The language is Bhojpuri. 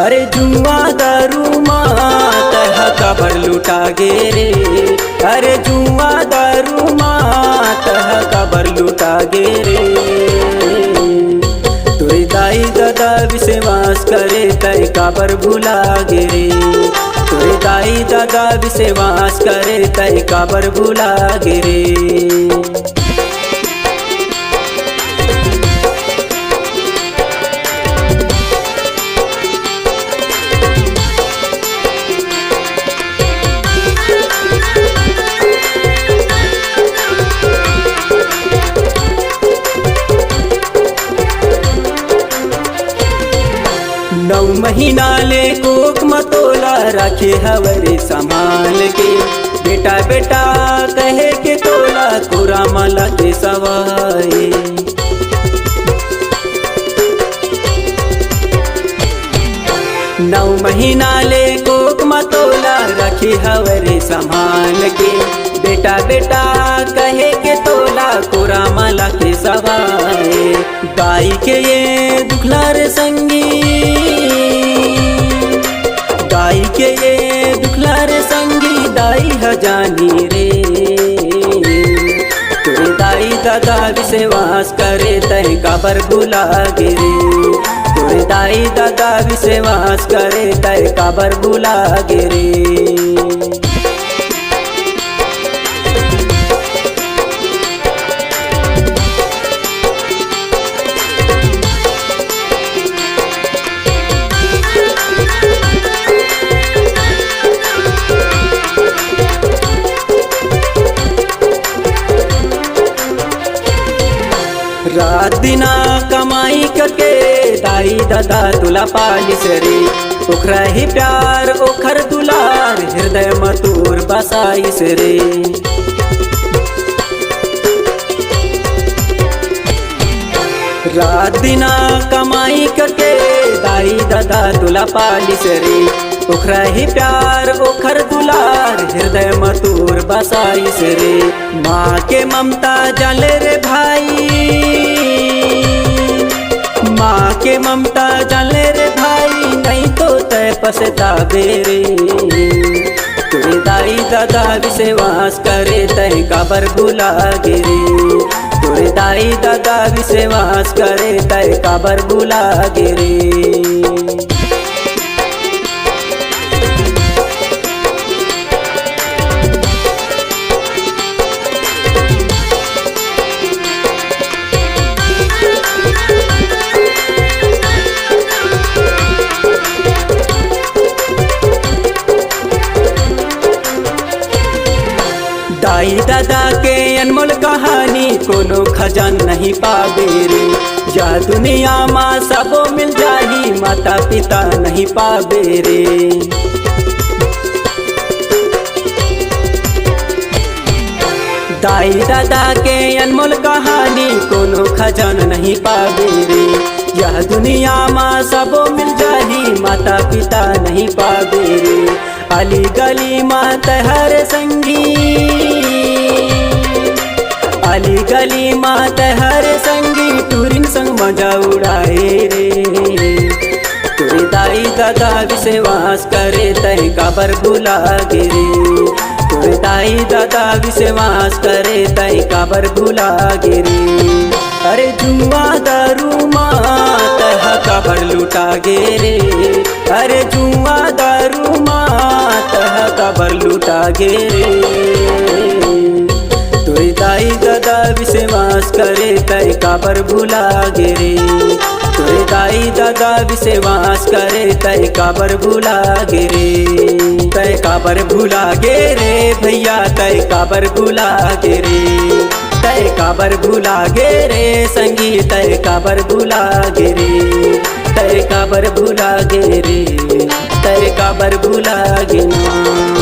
अरे जुआ दारू मात कबर लुटा गे रे। अरे जुआ दारू मात कबर लुटा गे रे। तोरे दाई दादा विश्वास करे तय काबर भुला गे रे। तोरे दाई दादा विश्वास करे तय काबर भुला गे रे। नौ महीना ले कोक मतोला रखे हवरे संभाल के। बेटा बेटा कहे के तोला तोरा माला के सवाए। नौ महीना ले कोक मतोला रखे हवरे संभाल के। बेटा बेटा कहे के तोला तोरा माला के सवाए। गाई के ये दुखलार संगी, दाई के ये दुखलार संगी दाई हजानी रे। तोरे दाई दादा विश्वास करे तय काबर भुला गे रे। तोरे दाई दादा विश्वास करे तय काबर भुला गे रे। रात दिना कमाई करके दाई दादा तुला पालिस रे। ओखरा ही प्यार ओखर दुलार हृदय मतूर बसाइस रे। रात दिना कमाई करके दाई दादा तुला पालिस रे। ओखरा ही प्यार ओखर दुलार हृदय मतूर बसाइस रे। माँ के ममता जले रे भाई, माँ के ममता जले रे भाई नहीं तो तय पछतावे रे। तोरे दाई दादा विश्वास करे तय काबर भुला गे रे। तोरे दाई दादा विश्वास करे तय काबर भुला गे रे। दाई दादा के अनमोल कहानी कोनो खजान नहीं पावे रे। या दुनिया माँ सबो मिल जाही माता पिता नहीं पावे रे। दाई दादा के अनमोल कहानी कोनो खजान नहीं पावे रे। यह दुनिया माँ सबो मिल जाही माता पिता नहीं पावे रे। अली गली माँ तहर संगी, अली गली माँ तहर संगी टूरिन संग मजा उड़ाए रे। तोरे दाई दादा विश्वास करे तय काबर भुला गे रे। तोरे दाई दादा विश्वास करे तय काबर भुला गे रे। अरे जुआ दारू माँ तह काबर लुटा गे रे। अरे जुआ दारू माँ तह काबर लुटा गे रे। तोरे दाई दादा विश्वास करे तय काबर भुला गे रे। तोरे दाई दादा विश्वास करे तय काबर भुला गे रे। तय काबर भुला गे रे भैया तय काबर भुला गे रे। तय काबर भुला गे रे संगी तय काबर भुला गे रे। तय काबर भुला गे रे, तय काबर भुला गे ना।